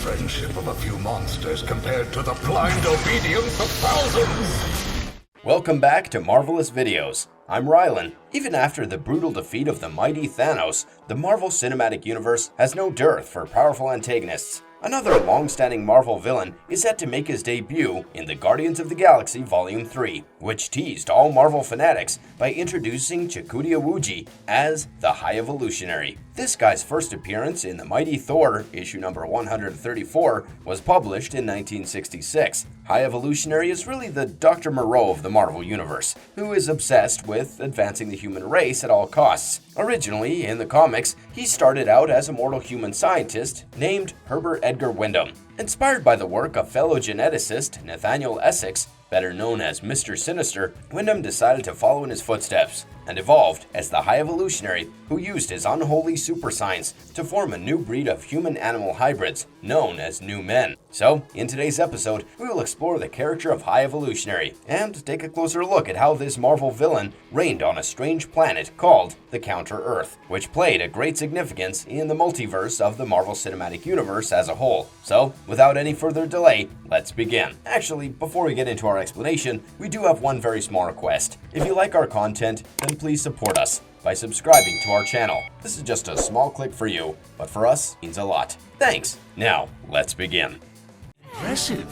friendship of a few monsters compared to the blind obedience of thousands. Welcome back to Marvelous Videos. I'm Rylan. Even after the brutal defeat of the mighty Thanos, the Marvel Cinematic Universe has no dearth for powerful antagonists. Another long-standing Marvel villain is set to make his debut in the Guardians of the Galaxy Volume 3, which teased all Marvel fanatics by introducing Chakotay Awuji as the High Evolutionary. This guy's first appearance in the Mighty Thor, issue number 134, was published in 1966. High Evolutionary is really the Dr. Moreau of the Marvel Universe, who is obsessed with advancing the human race at all costs. Originally, in the comics, he started out as a mortal human scientist named Herbert Edgar Wyndham. Inspired by the work of fellow geneticist Nathaniel Essex, better known as Mr. Sinister, Wyndham decided to follow in his footsteps and evolved as the High Evolutionary, who used his unholy super science to form a new breed of human-animal hybrids known as New Men. So, in today's episode, we will explore the character of High Evolutionary and take a closer look at how this Marvel villain reigned on a strange planet called the Counter-Earth, which played a great significance in the multiverse of the Marvel Cinematic Universe as a whole. So, without any further delay, let's begin. Actually, before we get into our explanation, we do have one very small request. If you like our content, then please support us by subscribing to our channel. This is just a small click for you, but for us, it means a lot. Thanks. Now, let's begin. Impressive.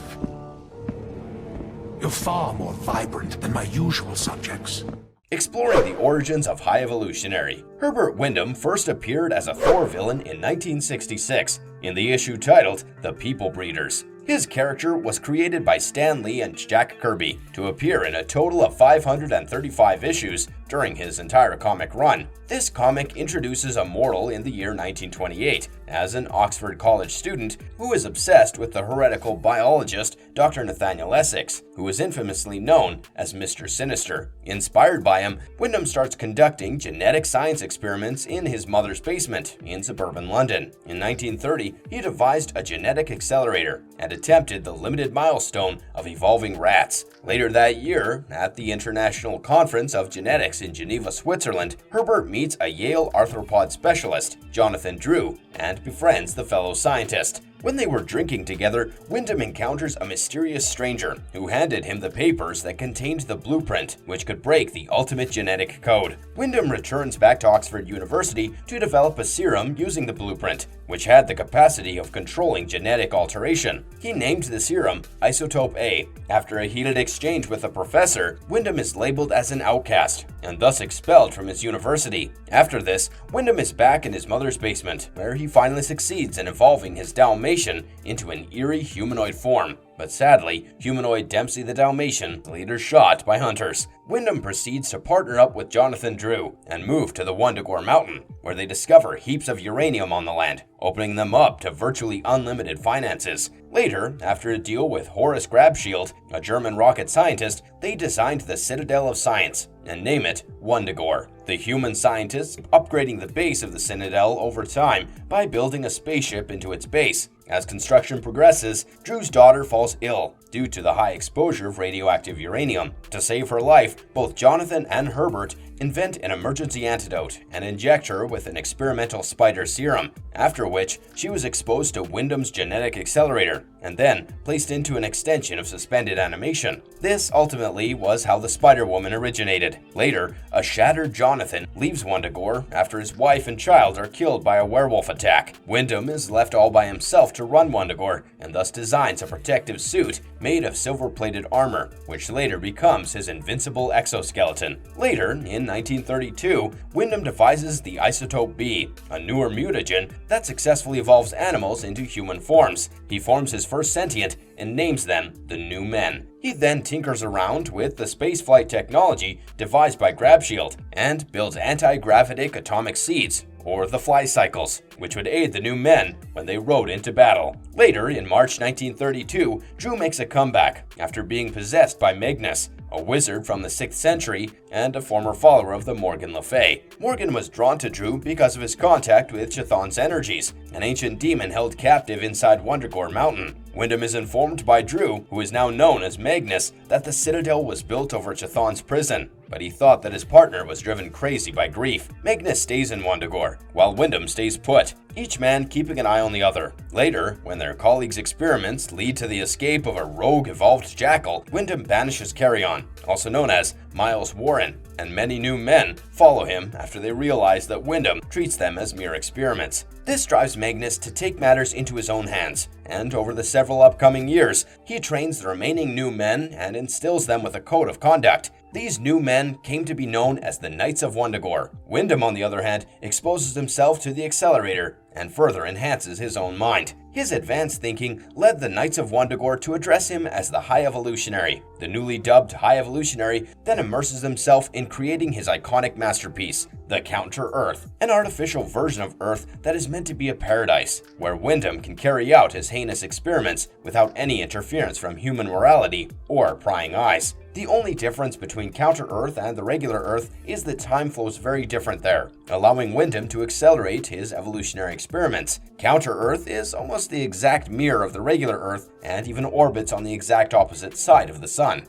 You're far more vibrant than my usual subjects. Exploring the origins of High Evolutionary, Herbert Wyndham first appeared as a Thor villain in 1966 in the issue titled The People Breeders. His character was created by Stan Lee and Jack Kirby to appear in a total of 535 issues during his entire comic run. This comic introduces a mortal in the year 1928 as an Oxford College student who is obsessed with the heretical biologist Dr. Nathaniel Essex, who is infamously known as Mr. Sinister. Inspired by him, Wyndham starts conducting genetic science experiments in his mother's basement in suburban London. In 1930, he devised a genetic accelerator and attempted the limited milestone of evolving rats. Later that year, at the International Conference of Genetics in Geneva, Switzerland, Herbert meets a Yale arthropod specialist, Jonathan Drew, and befriends the fellow scientist. When they were drinking together, Wyndham encounters a mysterious stranger who handed him the papers that contained the blueprint, which could break the ultimate genetic code. Wyndham returns back to Oxford University to develop a serum using the blueprint, which had the capacity of controlling genetic alteration. He named the serum Isotope A. After a heated exchange with a professor, Wyndham is labeled as an outcast and thus expelled from his university. After this, Wyndham is back in his mother's basement, where he finally succeeds in evolving his Dalmatian into an eerie humanoid form. But sadly, humanoid Dempsey the Dalmatian is later shot by hunters. Wyndham proceeds to partner up with Jonathan Drew and move to the Wundagore Mountain, where they discover heaps of uranium on the land, opening them up to virtually unlimited finances. Later, after a deal with Horace Grabshield, a German rocket scientist, they designed the Citadel of Science and name it Wundagore. The human scientists upgrading the base of the Citadel over time by building a spaceship into its base. As construction progresses, Drew's daughter falls ill due to the high exposure of radioactive uranium. To save her life, both Jonathan and Herbert invent an emergency antidote and inject her with an experimental spider serum, after which she was exposed to Wyndham's genetic accelerator and then placed into an extension of suspended animation. This ultimately was how the Spider-Woman originated. Later, a shattered Jonathan leaves Wundagore after his wife and child are killed by a werewolf attack. Wyndham is left all by himself to run Wundagore and thus designs a protective suit made of silver-plated armor, which later becomes his invincible exoskeleton. Later, in 1932, Wyndham devises the Isotope B, a newer mutagen that successfully evolves animals into human forms. He forms his first sentient and names them the New Men. He then tinkers around with the spaceflight technology devised by Grabshield and builds anti-gravitic atomic seeds, or the fly cycles, which would aid the New Men when they rode into battle. Later, in March 1932, Drew makes a comeback after being possessed by Magnus, a wizard from the 6th century and a former follower of the Morgan Le Fay. Morgan was drawn to Drew because of his contact with Chthon's energies, an ancient demon held captive inside Wundagore Mountain. Wyndham is informed by Drew, who is now known as Magnus, that the Citadel was built over Chthon's prison. but he thought that his partner was driven crazy by grief. Magnus stays in Wundagore, while Wyndham stays put, each man keeping an eye on the other. Later, when their colleagues' experiments lead to the escape of a rogue evolved jackal, Wyndham banishes Carrion, also known as Miles Warren, and many new men follow him after they realize that Wyndham treats them as mere experiments. This drives Magnus to take matters into his own hands, and over the several upcoming years, he trains the remaining new men and instills them with a code of conduct. These new men came to be known as the Knights of Wundagore. Wyndham, on the other hand, exposes himself to the Accelerator and further enhances his own mind. His advanced thinking led the Knights of Wundagore to address him as the High Evolutionary. The newly dubbed High Evolutionary then immerses himself in creating his iconic masterpiece, the Counter-Earth, an artificial version of Earth that is meant to be a paradise, where Wyndham can carry out his heinous experiments without any interference from human morality or prying eyes. The only difference between Counter-Earth and the regular Earth is that time flows very different there, allowing Wyndham to accelerate his evolutionary experiments. Counter-Earth is almost the exact mirror of the regular Earth and even orbits on the exact opposite side of the sun.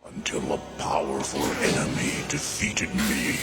Until a powerful enemy defeated me,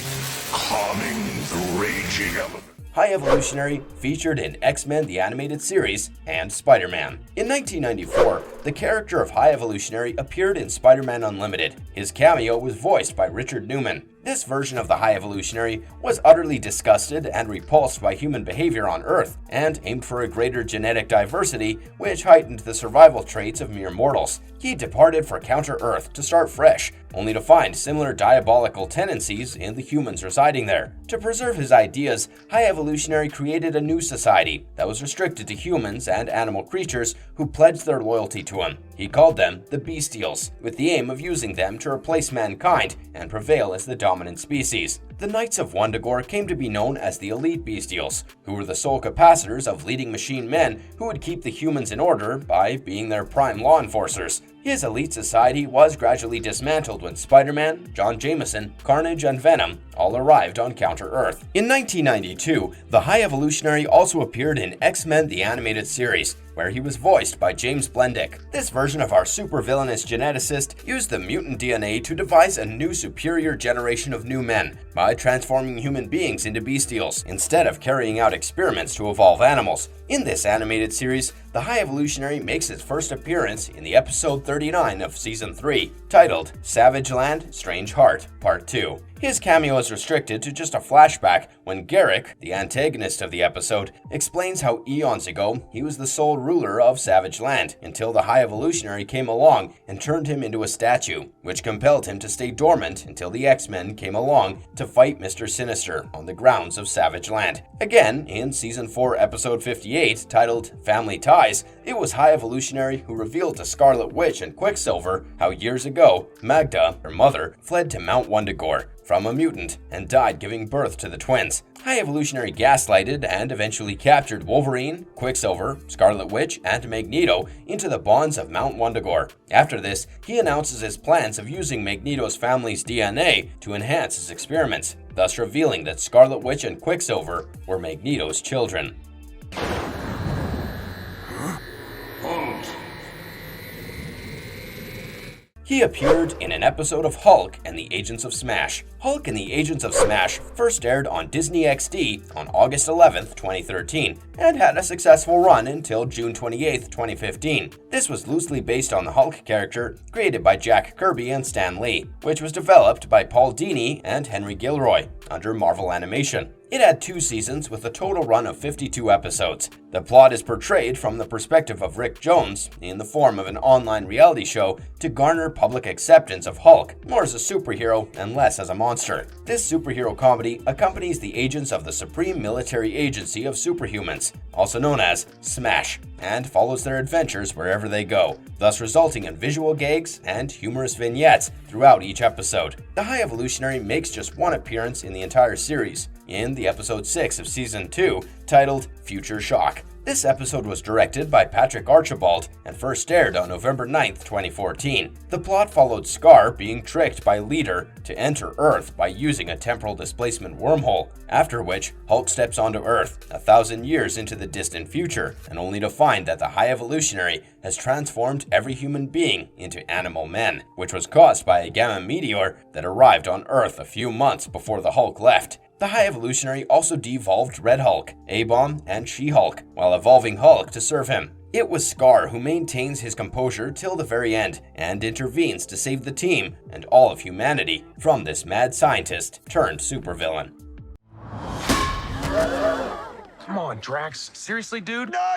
calming the raging element. High Evolutionary featured in X-Men the Animated Series and Spider-Man. In 1994, the character of High Evolutionary appeared in Spider-Man Unlimited. His cameo was voiced by Richard Newman. This version of the High Evolutionary was utterly disgusted and repulsed by human behavior on Earth, and aimed for a greater genetic diversity, which heightened the survival traits of mere mortals. He departed for Counter-Earth to start fresh, only to find similar diabolical tendencies in the humans residing there. To preserve his ideas, High Evolutionary created a new society that was restricted to humans and animal creatures who pledged their loyalty to him. He called them the Bestials, with the aim of using them to replace mankind and prevail as the dominant species. The Knights of Wundagore came to be known as the Elite Bestials, who were the sole capacitors of leading machine men who would keep the humans in order by being their prime law enforcers. His elite society was gradually dismantled when Spider-Man, John Jameson, Carnage, and Venom all arrived on Counter-Earth. In 1992, the High Evolutionary also appeared in X-Men the Animated Series, where he was voiced by James Blendick. This version of our supervillainous geneticist used the mutant DNA to devise a new superior generation of new men by transforming human beings into bestials instead of carrying out experiments to evolve animals. In this animated series, the High Evolutionary makes its first appearance in the episode 39 of Season 3, titled Savage Land, Strange Heart, Part 2. His cameo is restricted to just a flashback when Garrick, the antagonist of the episode, explains how eons ago he was the sole ruler of Savage Land until the High Evolutionary came along and turned him into a statue, which compelled him to stay dormant until the X-Men came along to fight Mr. Sinister on the grounds of Savage Land. Again, in Season 4, Episode 58, titled Family Ties, it was High Evolutionary who revealed to Scarlet Witch and Quicksilver how years ago, Magda, her mother, fled to Mount Wundagore from a mutant and died giving birth to the twins. High Evolutionary gaslighted and eventually captured Wolverine, Quicksilver, Scarlet Witch, and Magneto into the bonds of Mount Wundagore. After this, he announces his plans of using Magneto's family's DNA to enhance his experiments, thus revealing that Scarlet Witch and Quicksilver were Magneto's children. He appeared in an episode of Hulk and the Agents of Smash. Hulk and the Agents of Smash first aired on Disney XD on August 11th, 2013, and had a successful run until June 28th, 2015. This was loosely based on the Hulk character created by Jack Kirby and Stan Lee, which was developed by Paul Dini and Henry Gilroy under Marvel Animation. It had 2 seasons with a total run of 52 episodes. The plot is portrayed from the perspective of Rick Jones in the form of an online reality show to garner public acceptance of Hulk, more as a superhero and less as a monster. This superhero comedy accompanies the agents of the Supreme Military Agency of Superhumans, also known as SMASH, and follows their adventures wherever they go, thus resulting in visual gags and humorous vignettes throughout each episode. The High Evolutionary makes just one appearance in the entire series, in the episode 6 of season 2, titled Future Shock. This episode was directed by Patrick Archibald and first aired on November 9, 2014. The plot followed Scar being tricked by Leader to enter Earth by using a temporal displacement wormhole, after which Hulk steps onto Earth 1,000 years into the distant future, and only to find that the High Evolutionary has transformed every human being into animal men, which was caused by a gamma meteor that arrived on Earth a few months before the Hulk left. The High Evolutionary also devolved Red Hulk, A-Bomb, and She-Hulk, while evolving Hulk to serve him. It was Scar who maintains his composure till the very end and intervenes to save the team and all of humanity from this mad scientist turned supervillain. Come on, Drax. Seriously, dude? No!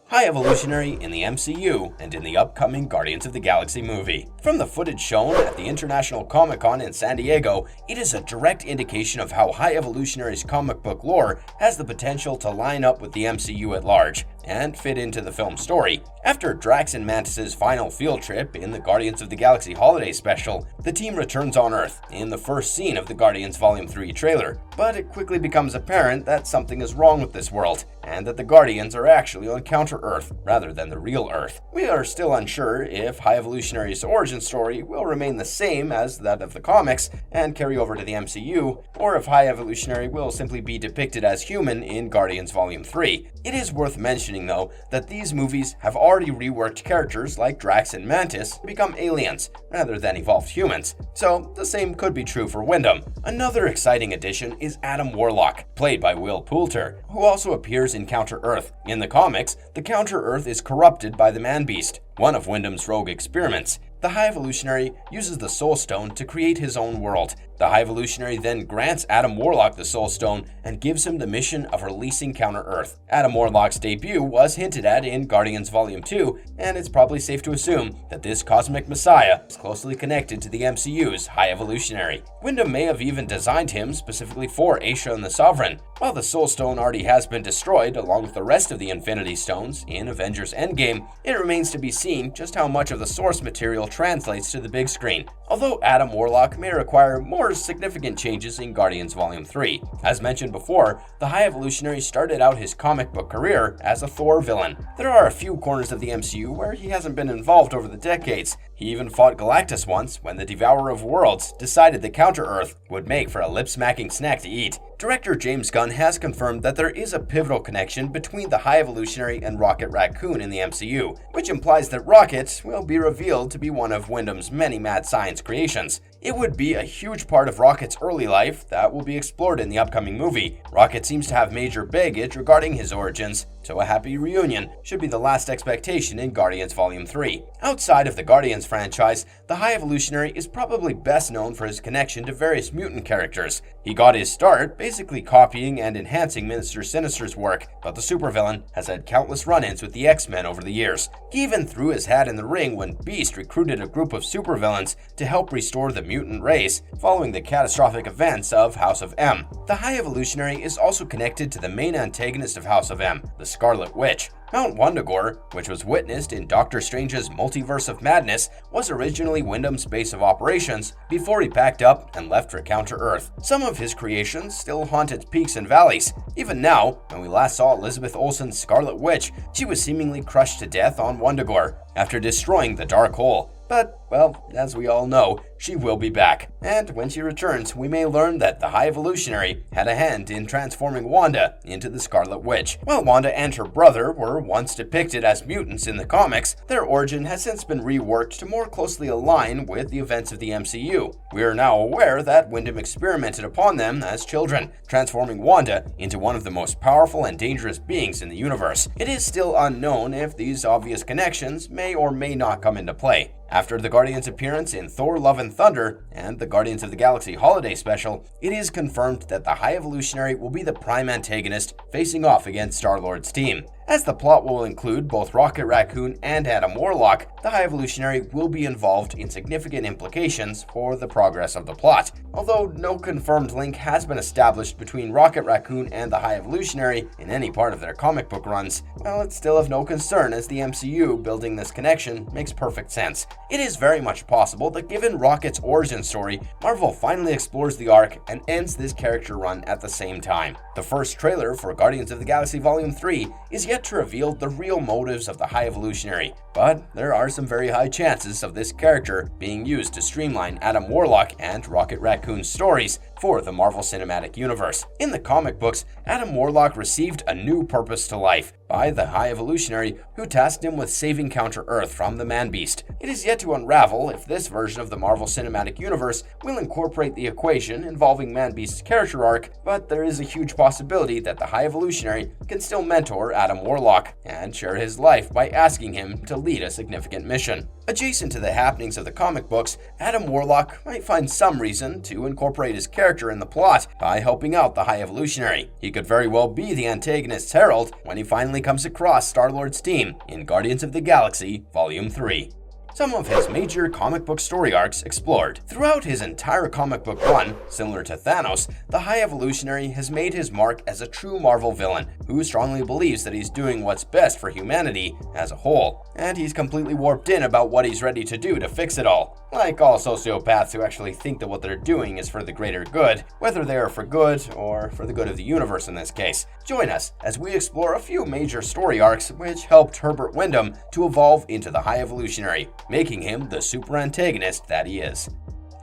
High Evolutionary in the MCU and in the upcoming Guardians of the Galaxy movie. From the footage shown at the International Comic-Con in San Diego, it is a direct indication of how High Evolutionary's comic book lore has the potential to line up with the MCU at large and fit into the film's story. After Drax and Mantis' final field trip in the Guardians of the Galaxy holiday special, the team returns on Earth in the first scene of the Guardians Volume 3 trailer, but it quickly becomes apparent that something is wrong with this world, and that the Guardians are actually on Counter-Earth rather than the real Earth. We are still unsure if High Evolutionary's origin story will remain the same as that of the comics and carry over to the MCU, or if High Evolutionary will simply be depicted as human in Guardians Volume 3. It is worth mentioning, though, that these movies have already reworked characters like Drax and Mantis to become aliens rather than evolved humans, so the same could be true for Wyndham. Another exciting addition is Adam Warlock, played by Will Poulter, who also appears in Counter-Earth. In the comics, the Counter-Earth is corrupted by the Man-Beast, one of Wyndham's rogue experiments. The High Evolutionary uses the Soul Stone to create his own world. The High Evolutionary then grants Adam Warlock the Soul Stone and gives him the mission of releasing Counter-Earth. Adam Warlock's debut was hinted at in Guardians Volume 2, and it's probably safe to assume that this cosmic messiah is closely connected to the MCU's High Evolutionary. Wyndham may have even designed him specifically for Aisha and the Sovereign. While the Soul Stone already has been destroyed along with the rest of the Infinity Stones in Avengers Endgame, it remains to be seen just how much of the source material translates to the big screen, although Adam Warlock may require more significant changes in Guardians Volume 3. As mentioned before, the High Evolutionary started out his comic book career as a Thor villain. There are a few corners of the MCU where he hasn't been involved over the decades. He even fought Galactus once when the Devourer of Worlds decided the Counter-Earth would make for a lip-smacking snack to eat. Director James Gunn has confirmed that there is a pivotal connection between the High Evolutionary and Rocket Raccoon in the MCU, which implies that Rocket will be revealed to be one of Wyndham's many mad science creations. It would be a huge part of Rocket's early life that will be explored in the upcoming movie. Rocket seems to have major baggage regarding his origins, so a happy reunion should be the last expectation in Guardians Volume 3. Outside of the Guardians franchise, the High Evolutionary is probably best known for his connection to various mutant characters. He got his start basically copying and enhancing Minister Sinister's work, but the supervillain has had countless run-ins with the X-Men over the years. He even threw his hat in the ring when Beast recruited a group of supervillains to help restore the mutant race following the catastrophic events of House of M. The High Evolutionary is also connected to the main antagonist of House of M, the Scarlet Witch. Mount Wundagore, which was witnessed in Doctor Strange's Multiverse of Madness, was originally Wyndham's base of operations before he packed up and left for Counter-Earth. Some of his creations still haunt its peaks and valleys. Even now, when we last saw Elizabeth Olsen's Scarlet Witch, she was seemingly crushed to death on Wundagore after destroying the Dark Hole. But, well, as we all know, she will be back. And when she returns, we may learn that the High Evolutionary had a hand in transforming Wanda into the Scarlet Witch. While Wanda and her brother were once depicted as mutants in the comics, their origin has since been reworked to more closely align with the events of the MCU. We are now aware that Wyndham experimented upon them as children, transforming Wanda into one of the most powerful and dangerous beings in the universe. It is still unknown if these obvious connections may or may not come into play. After the Guardians' appearance in Thor: Love and Thunder and the Guardians of the Galaxy holiday special, it is confirmed that the High Evolutionary will be the prime antagonist facing off against Star-Lord's team. As the plot will include both Rocket Raccoon and Adam Warlock, the High Evolutionary will be involved in significant implications for the progress of the plot. Although no confirmed link has been established between Rocket Raccoon and the High Evolutionary in any part of their comic book runs, well, it's still of no concern as the MCU building this connection makes perfect sense. It is very much possible that given Rocket's origin story, Marvel finally explores the arc and ends this character run at the same time. The first trailer for Guardians of the Galaxy Volume 3 is yet to reveal the real motives of the High Evolutionary, but there are some very high chances of this character being used to streamline Adam Warlock and Rocket Raccoon's stories for the Marvel Cinematic Universe. In the comic books, Adam Warlock received a new purpose to life by the High Evolutionary, who tasked him with saving Counter-Earth from the Man-Beast. It is yet to unravel if this version of the Marvel Cinematic Universe will incorporate the equation involving Man-Beast's character arc, but there is a huge possibility that the High Evolutionary can still mentor Adam Warlock and share his life by asking him to lead a significant mission. Adjacent to the happenings of the comic books, Adam Warlock might find some reason to incorporate his character in the plot by helping out the High Evolutionary. He could very well be the antagonist's herald when he finally comes across Star-Lord's team in Guardians of the Galaxy Volume 3. Some of his major comic book story arcs explored. Throughout his entire comic book run, similar to Thanos, the High Evolutionary has made his mark as a true Marvel villain who strongly believes that he's doing what's best for humanity as a whole, and he's completely warped in about what he's ready to do to fix it all. Like all sociopaths who actually think that what they're doing is for the greater good, whether they are for good or for the good of the universe in this case. Join us as we explore a few major story arcs which helped Herbert Wyndham to evolve into the High Evolutionary, making him the super antagonist that he is.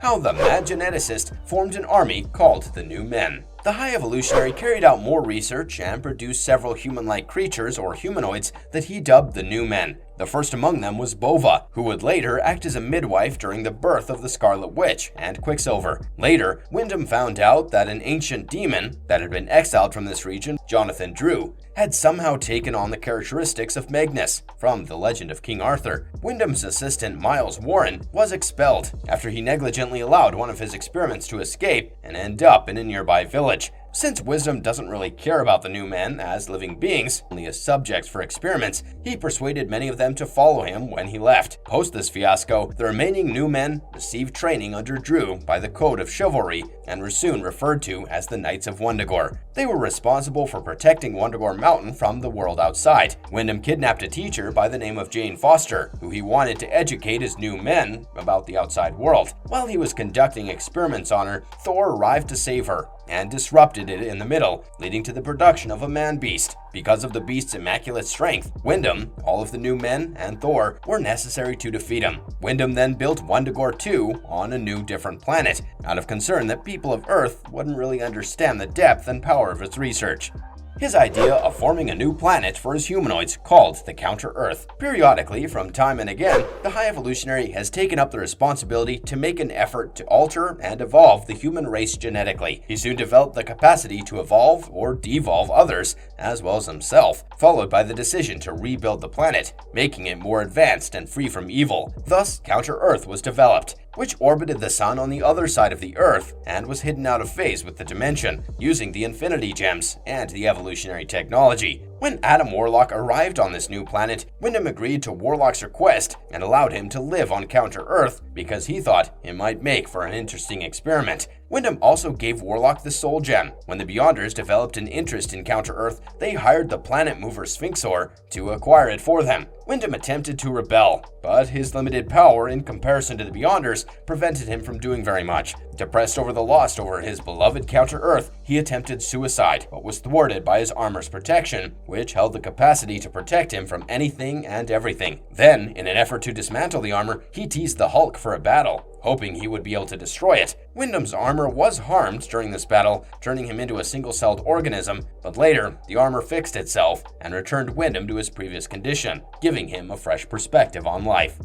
How the Mad Geneticist formed an army called the New Men. The High Evolutionary carried out more research and produced several human-like creatures or humanoids that he dubbed the New Men. The first among them was Bova, who would later act as a midwife during the birth of the Scarlet Witch and Quicksilver. Later, Wyndham found out that an ancient demon that had been exiled from this region, Jonathan Drew, had somehow taken on the characteristics of Magnus from The Legend of King Arthur. Wyndham's assistant Miles Warren was expelled after he negligently allowed one of his experiments to escape and end up in a nearby village. Since Wisdom doesn't really care about the New Men as living beings, only as subjects for experiments, he persuaded many of them to follow him when he left. Post this fiasco, the remaining New Men received training under Drew by the Code of Chivalry and were soon referred to as the Knights of Wundagore. They were responsible for protecting Wundagore Mountain from the world outside. Wyndham kidnapped a teacher by the name of Jane Foster, who he wanted to educate his New Men about the outside world. While he was conducting experiments on her, Thor arrived to save her and disrupted it in the middle, leading to the production of a man-beast. Because of the beast's immaculate strength, Wyndham, all of the New Men, and Thor were necessary to defeat him. Wyndham then built Wundagore 2 on a new different planet, out of concern that people of Earth wouldn't really understand the depth and power of its research. His idea of forming a new planet for his humanoids called the Counter-Earth. Periodically, from time and again, the High Evolutionary has taken up the responsibility to make an effort to alter and evolve the human race genetically. He soon developed the capacity to evolve or devolve others, as well as himself, followed by the decision to rebuild the planet, making it more advanced and free from evil. Thus, Counter-Earth was developed, which orbited the sun on the other side of the Earth and was hidden out of phase with the dimension, using the Infinity Gems and the evolutionary technology. When Adam Warlock arrived on this new planet, Wyndham agreed to Warlock's request and allowed him to live on Counter-Earth because he thought it might make for an interesting experiment. Wyndham also gave Warlock the Soul Gem. When the Beyonders developed an interest in Counter-Earth, they hired the planet mover Sphinxor to acquire it for them. Wyndham attempted to rebel, but his limited power in comparison to the Beyonders prevented him from doing very much. Depressed over the loss over his beloved Counter-Earth, he attempted suicide, but was thwarted by his armor's protection, which held the capacity to protect him from anything and everything. Then, in an effort to dismantle the armor, he teased the Hulk for a battle, hoping he would be able to destroy it. Wyndham's armor was harmed during this battle, turning him into a single-celled organism, but later, the armor fixed itself and returned Wyndham to his previous condition, giving him a fresh perspective on life.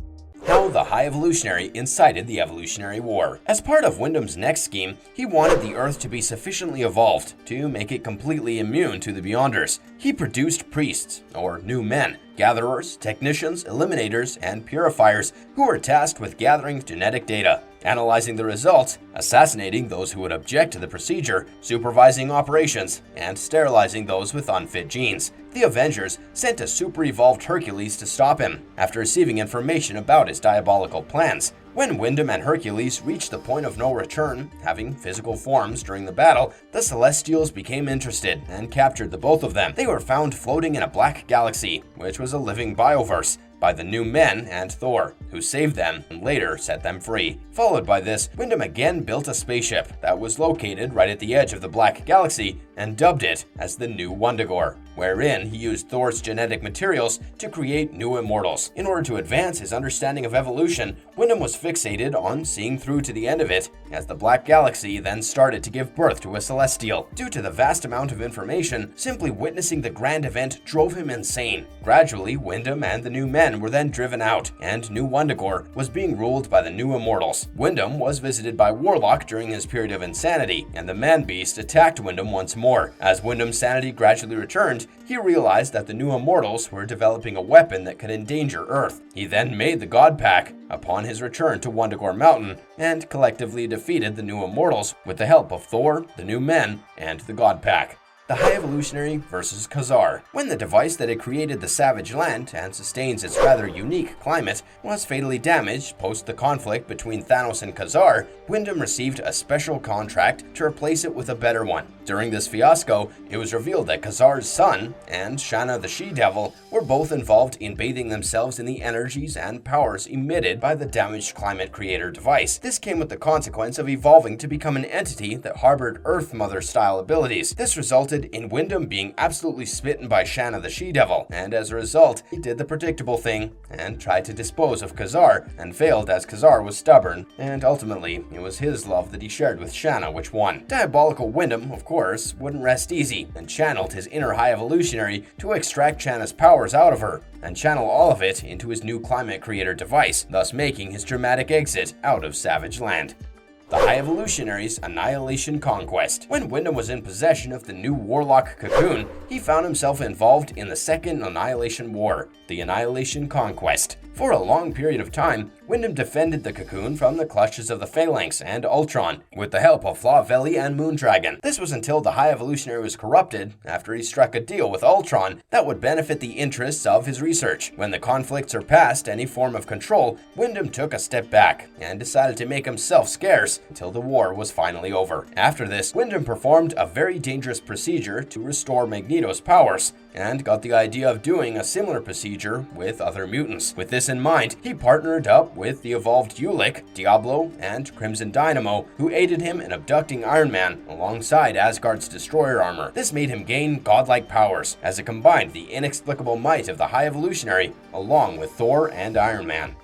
How the High Evolutionary incited the Evolutionary War. As part of Wyndham's next scheme, he wanted the Earth to be sufficiently evolved to make it completely immune to the Beyonders. He produced priests, or New Men, gatherers, technicians, eliminators, and purifiers who were tasked with gathering genetic data. analyzing the results, assassinating those who would object to the procedure, supervising operations, and sterilizing those with unfit genes. The Avengers sent a super-evolved Hercules to stop him after receiving information about his diabolical plans. When Wyndham and Hercules reached the point of no return, having physical forms during the battle, the Celestials became interested and captured the both of them. They were found floating in a black galaxy, which was a living bioverse, by the New Men and Thor, who saved them and later set them free. Followed by this, Wyndham again built a spaceship that was located right at the edge of the Black Galaxy and dubbed it as the New Wundagore, wherein he used Thor's genetic materials to create new immortals. In order to advance his understanding of evolution, Wyndham was fixated on seeing through to the end of it, as the Black Galaxy then started to give birth to a Celestial. Due to the vast amount of information, simply witnessing the grand event drove him insane. Gradually, Wyndham and the New Men were then driven out, and New Wundagore was being ruled by the New Immortals. Wyndham was visited by Warlock during his period of insanity, and the Man-Beast attacked Wyndham once more. As Wyndham's sanity gradually returned, he realized that the New Immortals were developing a weapon that could endanger Earth. He then made the God Pack upon his return to Wundagore Mountain, and collectively defeated the New Immortals with the help of Thor, the New Men, and the God Pack. The High Evolutionary versus Ka-Zar. When the device that had created the Savage Land and sustains its rather unique climate was fatally damaged post the conflict between Thanos and Ka-Zar, Wyndham received a special contract to replace it with a better one. During this fiasco, it was revealed that Ka-Zar's son and Shanna the She-Devil were both involved in bathing themselves in the energies and powers emitted by the damaged climate creator device. This came with the consequence of evolving to become an entity that harbored Earth Mother-style abilities. This resulted in Wyndham being absolutely smitten by Shanna the She-Devil, and as a result, he did the predictable thing and tried to dispose of Ka-Zar, and failed as Ka-Zar was stubborn, and ultimately, it was his love that he shared with Shanna which won. Diabolical Wyndham, of course, wouldn't rest easy, and channeled his inner High Evolutionary to extract Shanna's powers out of her, and channel all of it into his new climate creator device, thus making his dramatic exit out of Savage Land. The High Evolutionary's Annihilation Conquest. When Wyndham was in possession of the new Warlock cocoon, he found himself involved in the Second Annihilation War, the Annihilation Conquest. For a long period of time, Wyndham defended the cocoon from the clutches of the Phalanx and Ultron, with the help of Flaw-Veli and Moondragon. This was until the High Evolutionary was corrupted after he struck a deal with Ultron that would benefit the interests of his research. When the conflict surpassed any form of control, Wyndham took a step back and decided to make himself scarce until the war was finally over. After this, Wyndham performed a very dangerous procedure to restore Magneto's powers, and got the idea of doing a similar procedure with other mutants. With this in mind, he partnered up with the evolved Ulik, Diablo, and Crimson Dynamo, who aided him in abducting Iron Man alongside Asgard's destroyer armor. This made him gain godlike powers, as it combined the inexplicable might of the High Evolutionary along with Thor and Iron Man.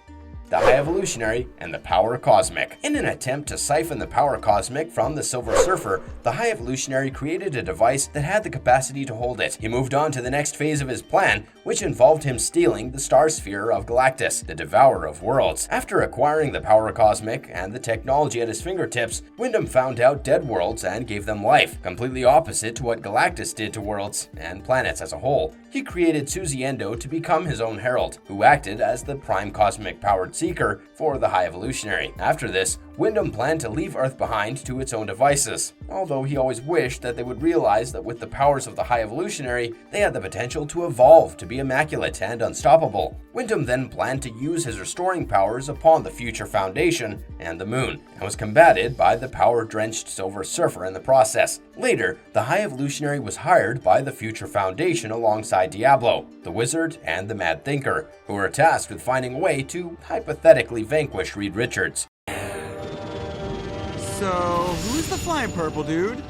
The High Evolutionary and the Power Cosmic. In an attempt to siphon the Power Cosmic from the Silver Surfer, the High Evolutionary created a device that had the capacity to hold it. He moved on to the next phase of his plan, which involved him stealing the Star Sphere of Galactus, the Devourer of Worlds. After acquiring the Power Cosmic and the technology at his fingertips, Wyndham found out dead worlds and gave them life, completely opposite to what Galactus did to worlds and planets as a whole. He created Suzy Endo to become his own herald, who acted as the prime cosmic-powered seeker for the High Evolutionary. After this, Wyndham planned to leave Earth behind to its own devices, although he always wished that they would realize that with the powers of the High Evolutionary, they had the potential to evolve to be immaculate and unstoppable. Wyndham then planned to use his restoring powers upon the Future Foundation and the Moon, and was combated by the power-drenched Silver Surfer in the process. Later, the High Evolutionary was hired by the Future Foundation alongside Diablo, the Wizard, and the Mad Thinker, who were tasked with finding a way to hypothetically vanquish Reed Richards. So, who's the flying purple dude?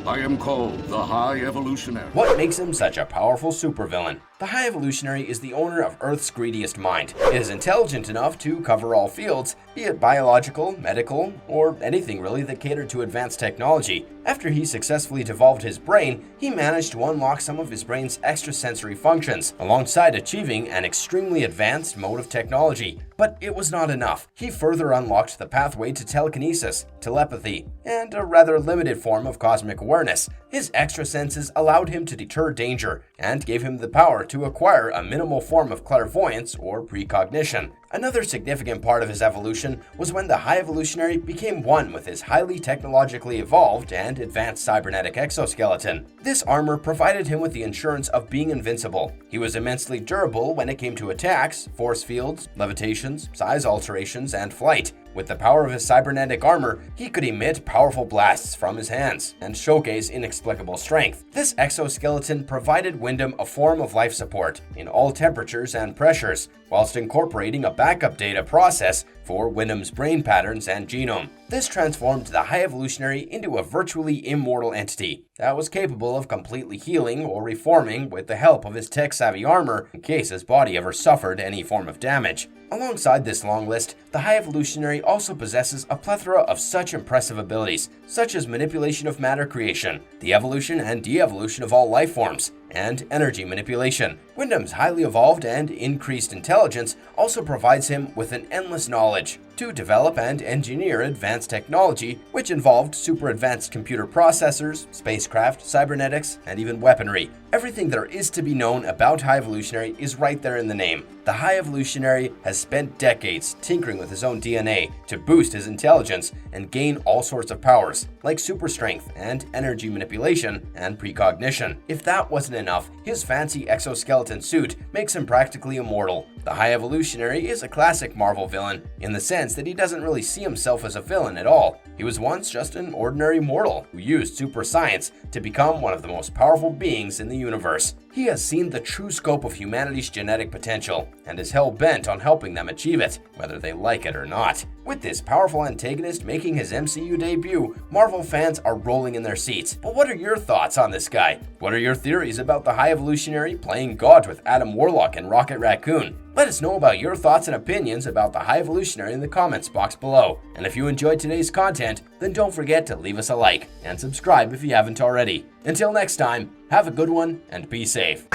I am called the High Evolutionary. What makes him such a powerful supervillain? The High Evolutionary is the owner of Earth's greediest mind. It is intelligent enough to cover all fields, be it biological, medical, or anything really that catered to advanced technology. After he successfully devolved his brain, he managed to unlock some of his brain's extrasensory functions, alongside achieving an extremely advanced mode of technology. But it was not enough. He further unlocked the pathway to telekinesis, telepathy, and a rather limited form of cosmic awareness. His extra senses allowed him to deter danger and gave him the power to acquire a minimal form of clairvoyance or precognition. Another significant part of his evolution was when the High Evolutionary became one with his highly technologically evolved and advanced cybernetic exoskeleton. This armor provided him with the assurance of being invincible. He was immensely durable when it came to attacks, force fields, levitations, size alterations, and flight. With the power of his cybernetic armor, he could emit powerful blasts from his hands and showcase inexplicable strength. This exoskeleton provided Wyndham a form of life support in all temperatures and pressures, whilst incorporating a backup data process for Wyndham's brain patterns and genome. This transformed the High Evolutionary into a virtually immortal entity that was capable of completely healing or reforming with the help of his tech-savvy armor in case his body ever suffered any form of damage. Alongside this long list, the High Evolutionary also possesses a plethora of such impressive abilities, such as manipulation of matter creation, the evolution and de-evolution of all life forms, and energy manipulation. Wyndham's highly evolved and increased intelligence also provides him with an endless knowledge to develop and engineer advanced technology, which involved super advanced computer processors, spacecraft, cybernetics, and even weaponry. Everything there is to be known about High Evolutionary is right there in the name. The High Evolutionary has spent decades tinkering with his own DNA to boost his intelligence and gain all sorts of powers, like super strength and energy manipulation and precognition. If that wasn't enough, his fancy exoskeleton suit makes him practically immortal. The High Evolutionary is a classic Marvel villain, in the sense that he doesn't really see himself as a villain at all. He was once just an ordinary mortal who used super science to become one of the most powerful beings in the universe. He has seen the true scope of humanity's genetic potential and is hell-bent on helping them achieve it, whether they like it or not. With this powerful antagonist making his MCU debut, Marvel fans are rolling in their seats. But what are your thoughts on this guy? What are your theories about the High Evolutionary playing God with Adam Warlock and Rocket Raccoon? Let us know about your thoughts and opinions about the High Evolutionary in the comments box below. And if you enjoyed today's content, then don't forget to leave us a like and subscribe if you haven't already. Until next time, have a good one and be safe.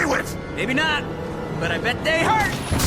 Maybe not, but I bet they hurt.